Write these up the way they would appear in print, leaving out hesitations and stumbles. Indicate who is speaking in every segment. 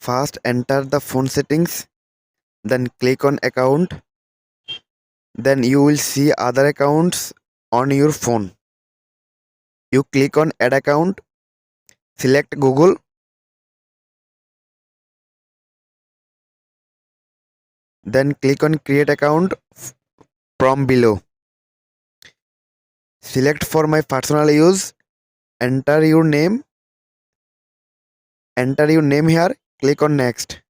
Speaker 1: First, enter the phone settings, then click on account. Then you will see other accounts on your phone. You click on add account, select Google, then click on create account from below. Select for my personal use, enter your name here, click on next.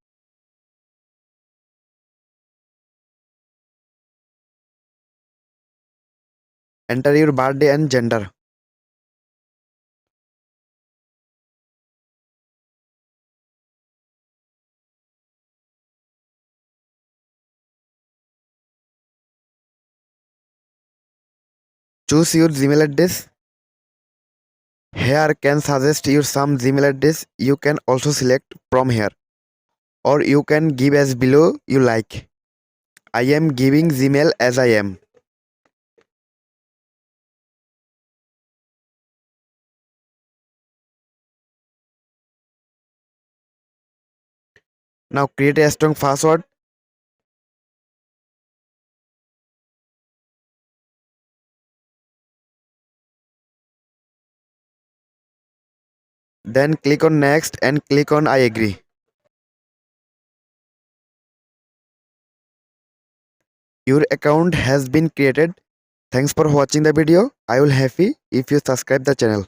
Speaker 1: Enter your birthday and gender. Choose your Gmail address. Here can suggest you some Gmail address you can also select from here, or you can give as below you like. I am giving Gmail as I am. Now create a strong password. Then click on next and click on I agree. Your account has been created. Thanks for watching the video. I will happy if you subscribe the channel.